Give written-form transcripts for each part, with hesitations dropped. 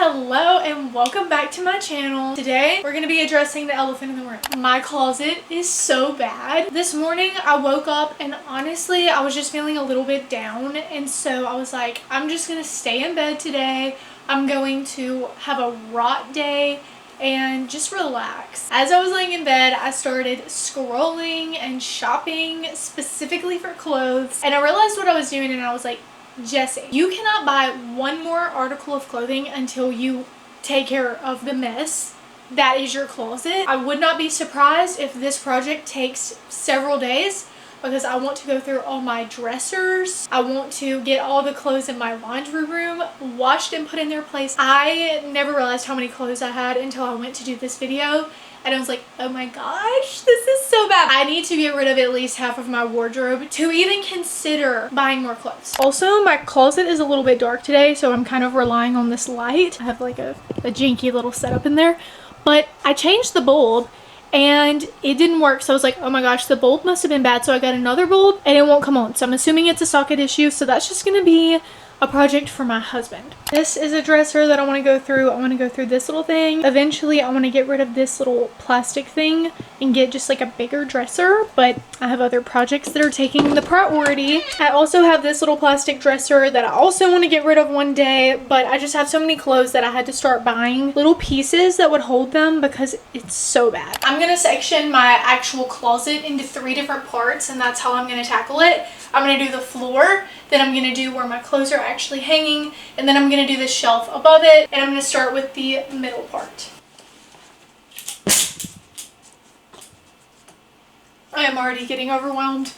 Hello and welcome back to my channel. Today we're going to be addressing the elephant in the room. My closet is so bad. This morning I woke up and honestly I was just feeling a little bit down, and so I was like, I'm just going to stay in bed today. I'm going to have a rot day and just relax. As I was laying in bed, I started scrolling and shopping specifically for clothes, and I realized what I was doing, and I was like, Jesse, you cannot buy one more article of clothing until you take care of the mess that is your closet. I would not be surprised if this project takes several days, because I want to go through all my dressers. I want to get all the clothes in my laundry room washed and put in their place. I never realized how many clothes I had until I went to do this video, and I was like, oh my gosh, this is so bad. I need to get rid of at least half of my wardrobe to even consider buying more clothes. Also, my closet is a little bit dark today, so I'm kind of relying on this light. I have like a janky little setup in there, but I changed the bulb and it didn't work. So I was like, oh my gosh, the bulb must have been bad. So I got another bulb and it won't come on. So I'm assuming it's a socket issue. So that's just gonna be a project for my husband. This is a dresser that I want to go through. I want to go through this little thing. Eventually I want to get rid of this little plastic thing and get just like a bigger dresser, but I have other projects that are taking the priority. I also have this little plastic dresser that I also want to get rid of one day, but I just have so many clothes that I had to start buying little pieces that would hold them because it's so bad. I'm going to section my actual closet into 3 different parts, and that's how I'm going to tackle it. I'm going to do the floor, then I'm going to do where my clothes are actually hanging, and then I'm going to do the shelf above it, and I'm going to start with the middle part. I am already getting overwhelmed.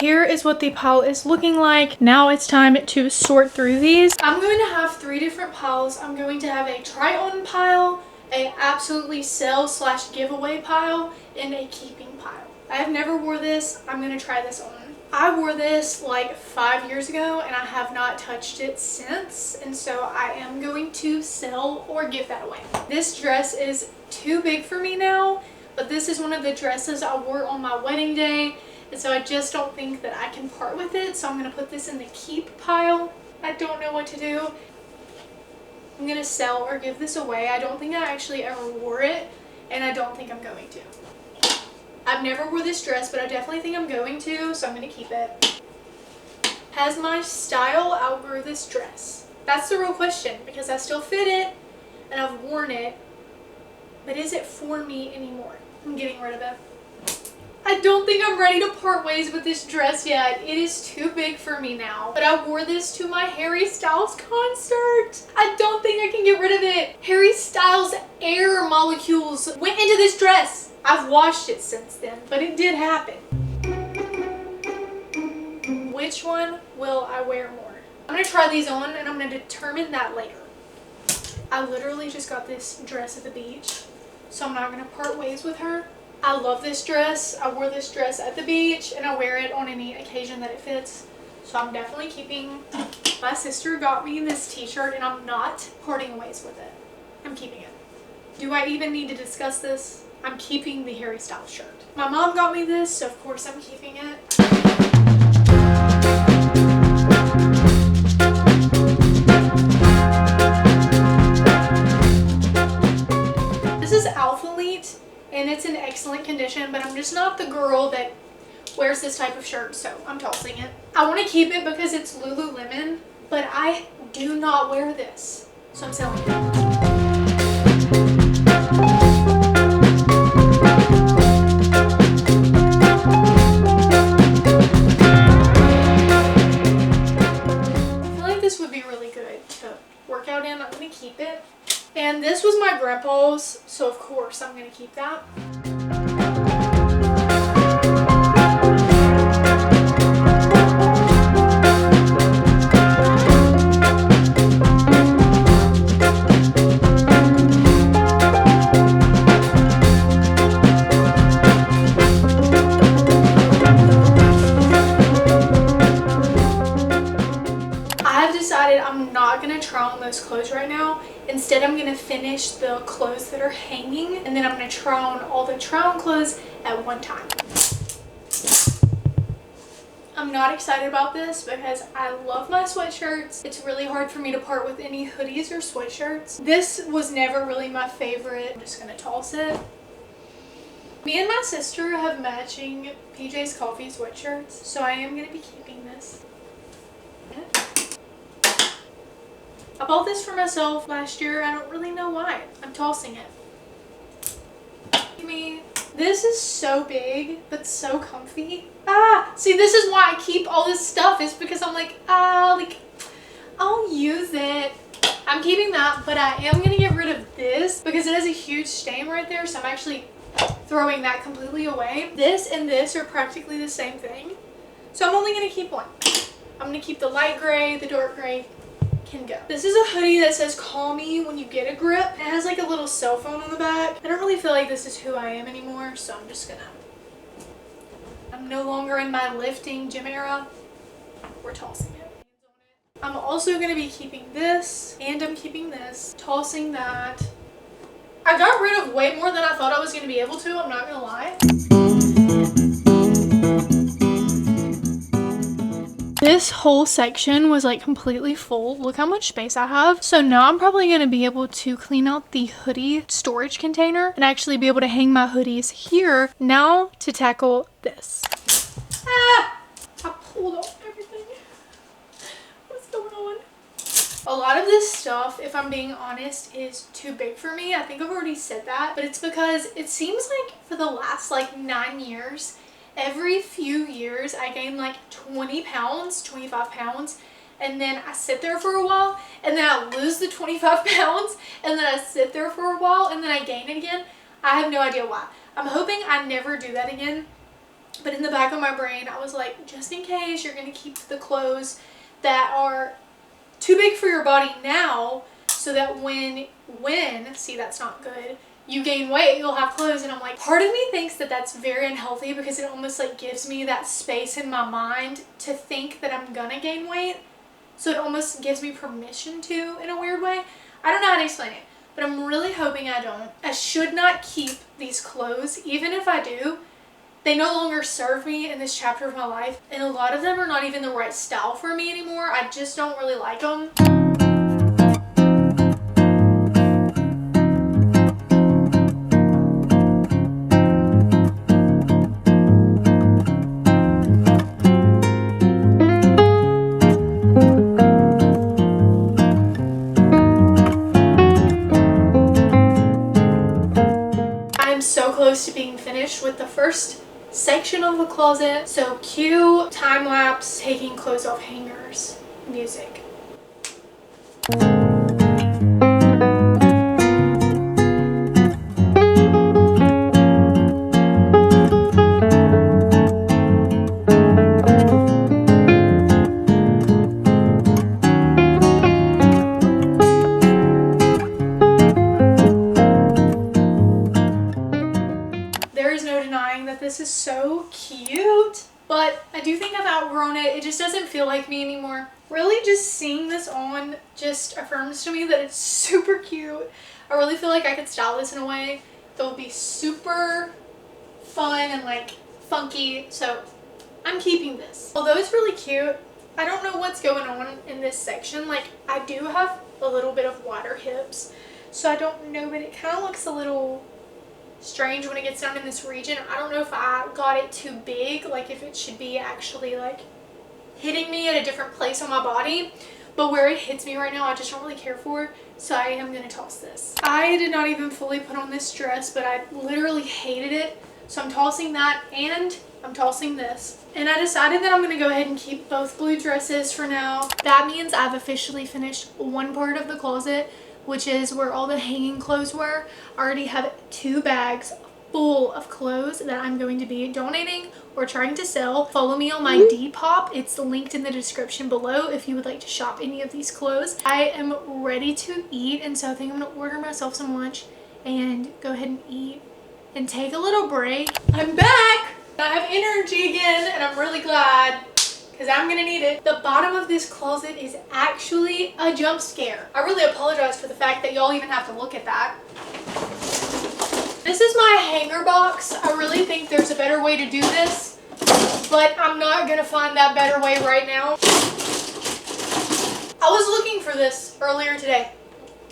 Here is what the pile is looking like. Now it's time to sort through these. I'm going to have 3 different piles. I'm going to have a try on pile, a absolutely sell / giveaway pile, and a keeping pile. I have never wore this. I'm going to try this on. I wore this like 5 years ago and I have not touched it since, and so I am going to sell or give that away. This dress is too big for me now, but this is one of the dresses I wore on my wedding day, and so I just don't think that I can part with it, so I'm going to put this in the keep pile. I don't know what to do. I'm going to sell or give this away. I don't think I actually ever wore it, and I don't think I'm going to. I've never wore this dress, but I definitely think I'm going to, so I'm going to keep it. Has my style outgrew this dress? That's the real question, because I still fit it and I've worn it, but is it for me anymore? I'm getting rid of it. I don't think I'm ready to part ways with this dress yet. It is too big for me now, but I wore this to my Harry Styles concert. I don't think I can get rid of it. Harry Styles air molecules went into this dress. I've washed it since then, but it did happen. Which one will I wear more? I'm gonna try these on and I'm gonna determine that later. I literally just got this dress at the beach, so I'm not gonna part ways with her. I love this dress. I wore this dress at the beach and I wear it on any occasion that it fits, so I'm definitely keeping. My sister got me this t-shirt and I'm not parting ways with it. I'm keeping it. Do I even need to discuss this? I'm keeping the Harry Styles shirt. My mom got me this, so of course I'm keeping it. This is Alpha Elite, and it's in excellent condition, but I'm just not the girl that wears this type of shirt, so I'm tossing it. I want to keep it because it's Lululemon, but I do not wear this, so I'm selling it. I'm going to keep it. And this was my grandpa's, so of course I'm going to keep that. I'm not going to try on those clothes right now. Instead, I'm going to finish the clothes that are hanging, and then I'm going to try on all the try on clothes at one time. I'm not excited about this because I love my sweatshirts. It's really hard for me to part with any hoodies or sweatshirts. This was never really my favorite. I'm just gonna toss it. Me and my sister have matching PJ's Coffee sweatshirts, so I am gonna be keeping this. I bought this for myself last year. I don't really know why. I'm tossing it. This is so big, but so comfy. See, this is why I keep all this stuff, is because I'm like, I'll use it. I'm keeping that, but I am gonna get rid of this because it has a huge stain right there, so I'm actually throwing that completely away. This and this are practically the same thing, so I'm only gonna keep one. I'm gonna keep the light gray, the dark gray can go. This is a hoodie that says call me when you get a grip. It has like a little cell phone on the back. I don't really feel like this is who I am anymore, so I'm just gonna, I'm no longer in my lifting gym era. We're tossing it. I'm also gonna be keeping this, and I'm keeping this, tossing that. I got rid of way more than I thought I was gonna be able to, I'm not gonna lie. This whole section was like completely full. Look how much space I have. So now I'm probably going to be able to clean out the hoodie storage container and actually be able to hang my hoodies here. Now to tackle this. I pulled off everything. What's going on? A lot of this stuff, if I'm being honest, is too big for me. I think I've already said that, but it's because it seems like for the last like 9 years, every few years I gain like 20 pounds, 25 pounds, and then I sit there for a while, and then I lose the 25 pounds, and then I sit there for a while, and then I gain it again. I have no idea why. I'm hoping I never do that again, but in the back of my brain I was like, just in case you're gonna keep the clothes that are too big for your body now, so that when see, that's not good, you gain weight, you'll have clothes. And I'm like, part of me thinks that that's very unhealthy because it almost like gives me that space in my mind to think that I'm gonna gain weight. So it almost gives me permission to, in a weird way. I don't know how to explain it, but I'm really hoping I don't. I should not keep these clothes. Even if I do, they no longer serve me in this chapter of my life. And a lot of them are not even the right style for me anymore. I just don't really like them. To being finished with the first section of the closet. So cue time lapse taking clothes off hangers music. This is so cute, but I do think I've outgrown it. It just doesn't feel like me anymore. Really, just seeing this on just affirms to me that it's super cute. I really feel like I could style this in a way that would be super fun and like funky, so I'm keeping this. Although it's really cute, I don't know what's going on in this section. Like, I do have a little bit of wider hips, so I don't know, but it kind of looks a little strange when it gets down in this region. I don't know if I got it too big, like if it should be actually like hitting me at a different place on my body, but where it hits me right now I just don't really care for, so I am gonna toss this. I did not even fully put on this dress, but I literally hated it, so I'm tossing that, and I'm tossing this. And I decided that I'm gonna go ahead and keep both blue dresses for now. That means I've officially finished one part of the closet, which is where all the hanging clothes were. I already have 2 bags full of clothes that I'm going to be donating or trying to sell. Follow me on my Depop. It's linked in the description below if you would like to shop any of these clothes. I am ready to eat, and so I think I'm gonna order myself some lunch and go ahead and eat and take a little break. I'm back! I have energy again, and I'm really glad, because I'm gonna need it. The bottom of this closet is actually a jump scare. I really apologize for the fact that y'all even have to look at that. This is my hanger box. I really think there's a better way to do this. but I'm not gonna find that better way right now. I was looking for this earlier today.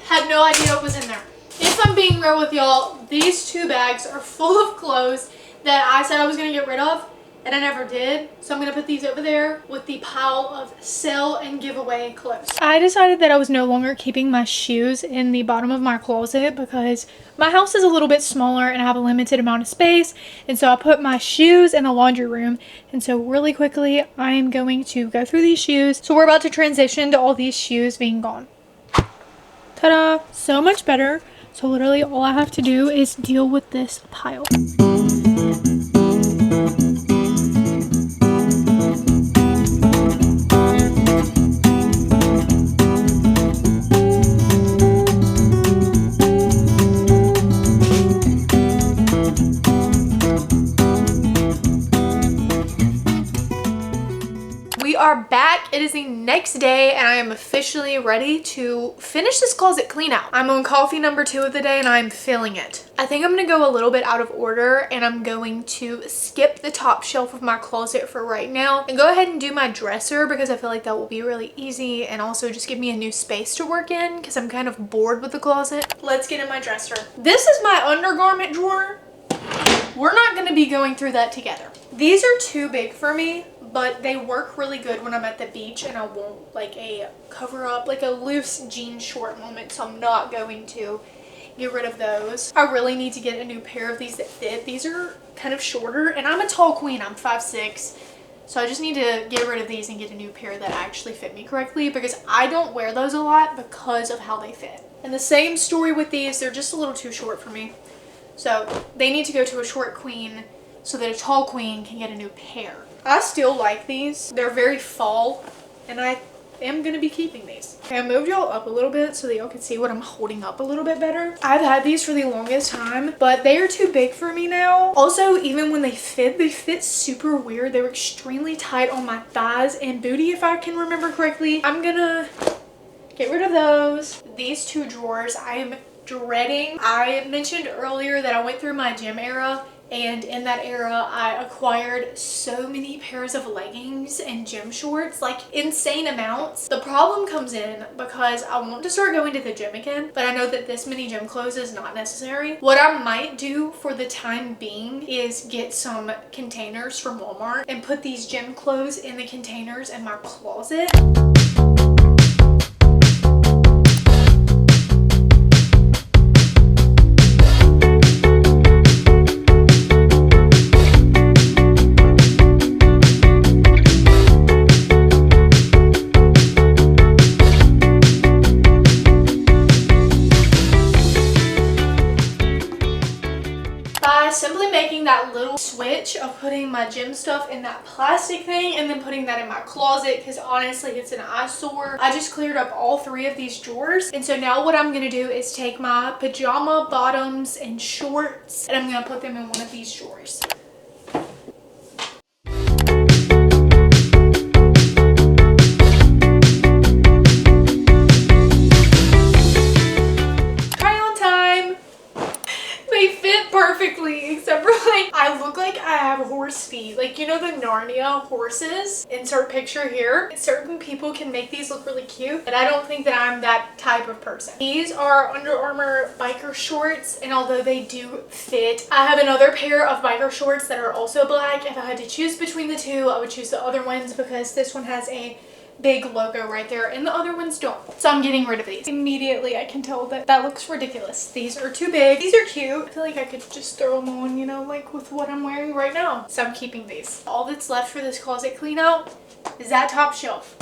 Had no idea what was in there. If I'm being real with y'all, these 2 bags are full of clothes that I said I was gonna get rid of, and I never did. So I'm gonna put these over there with the pile of sell and giveaway clothes. I decided that I was no longer keeping my shoes in the bottom of my closet because my house is a little bit smaller and I have a limited amount of space. And so I put my shoes in the laundry room. And so really quickly, I am going to go through these shoes. So we're about to transition to all these shoes being gone. Ta-da! So much better. So literally all I have to do is deal with this pile. We are back. It is the next day and I am officially ready to finish this closet clean out. I'm on coffee number 2 of the day and I'm feeling it. I think I'm going to go a little bit out of order and I'm going to skip the top shelf of my closet for right now and go ahead and do my dresser because I feel like that will be really easy and also just give me a new space to work in because I'm kind of bored with the closet. Let's get in my dresser. This is my undergarment drawer. We're not going to be going through that together. These are too big for me, but they work really good when I'm at the beach and I want like a cover up, like a loose jean short moment, so I'm not going to get rid of those. I really need to get a new pair of these that fit. These are kind of shorter and I'm a tall queen. I'm 5'6", so I just need to get rid of these and get a new pair that actually fit me correctly because I don't wear those a lot because of how they fit. And the same story with these, they're just a little too short for me. So they need to go to a short queen so that a tall queen can get a new pair. I still like these. They're very fall and I am going to be keeping these. Okay, I moved y'all up a little bit so that y'all can see what I'm holding up a little bit better. I've had these for the longest time, but they are too big for me now. Also, even when they fit super weird. They were extremely tight on my thighs and booty if I can remember correctly. I'm gonna get rid of those. These 2 drawers I am dreading. I mentioned earlier that I went through my gym era, and in that era I acquired so many pairs of leggings and gym shorts, like insane amounts. The problem comes in because I want to start going to the gym again, but I know that this many gym clothes is not necessary. What I might do for the time being is get some containers from Walmart and put these gym clothes in the containers in my closet. Simply making that little switch of putting my gym stuff in that plastic thing and then putting that in my closet, because honestly it's an eyesore. I just cleared up all 3 of these drawers, and so now what I'm gonna do is take my pajama bottoms and shorts and I'm gonna put them in one of these drawers. Perfectly, except for like I look like I have horse feet, like you know the Narnia horses. Insert picture here. Certain people can make these look really cute, and I don't think that I'm that type of person. These are Under Armour biker shorts, and although they do fit, I have another pair of biker shorts that are also black. If I had to choose between the 2, I would choose the other ones because this one has a big logo right there and the other ones don't. So I'm getting rid of these. Immediately I can tell that that looks ridiculous. These are too big. These are cute. I feel like I could just throw them on, you know, like with what I'm wearing right now. So I'm keeping these. All that's left for this closet clean out is that top shelf.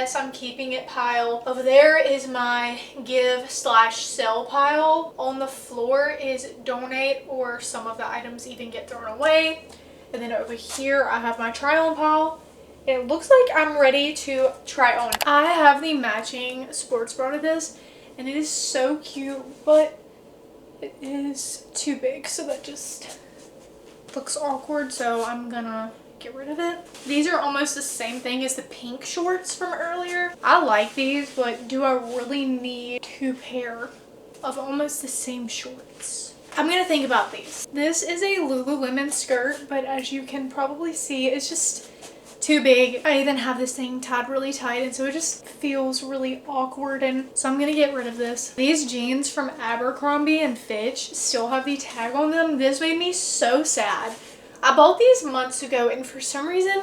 yes, I'm keeping it pile. Over there is my give/sell pile. On the floor is donate, or some of the items even get thrown away. And then over here I have my try on pile. It looks like I'm ready to try on. I have the matching sports bra to this, and it is so cute, but it is too big, so that just looks awkward, so I'm gonna get rid of it. These are almost the same thing as the pink shorts from earlier. I like these, but do I really need 2 pair of almost the same shorts? I'm gonna think about these. This is a Lululemon skirt, but as you can probably see, it's just too big. I even have this thing tied really tight, and so it just feels really awkward, and so I'm gonna get rid of this. These jeans from Abercrombie and Fitch still have the tag on them. This made me so sad. I bought these months ago, and for some reason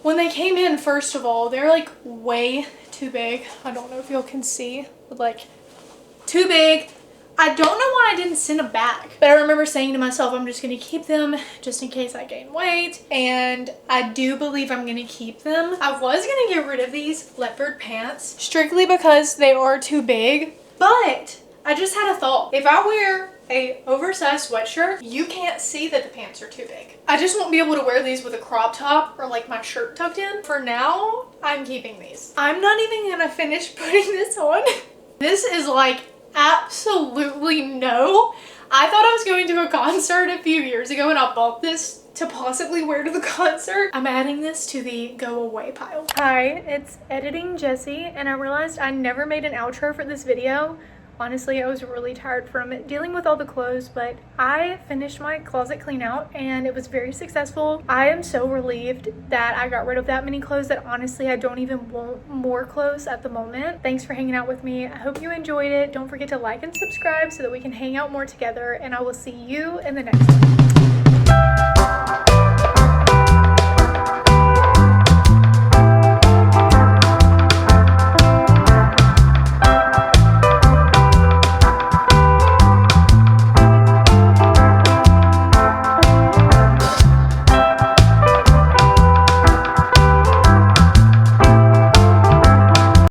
when they came in, first of all, they're like way too big. I don't know if y'all can see, but like too big. I don't know why I didn't send them back, but I remember saying to myself, I'm just going to keep them just in case I gain weight, and I do believe I'm going to keep them. I was going to get rid of these leopard pants strictly because they are too big, but I just had a thought. If I wear a oversized sweatshirt, you can't see that the pants are too big. I just won't be able to wear these with a crop top or like my shirt tucked in. For now, I'm keeping these. I'm not even going to finish putting this on. This is like absolutely no. I thought I was going to a concert a few years ago and I bought this to possibly wear to the concert. I'm adding this to the go away pile. Hi, it's editing Jessie, and I realized I never made an outro for this video. Honestly, I was really tired from dealing with all the clothes, but I finished my closet clean out and it was very successful. I am so relieved that I got rid of that many clothes that honestly I don't even want more clothes at the moment. Thanks for hanging out with me. I hope you enjoyed it. Don't forget to like and subscribe so that we can hang out more together, and I will see you in the next one.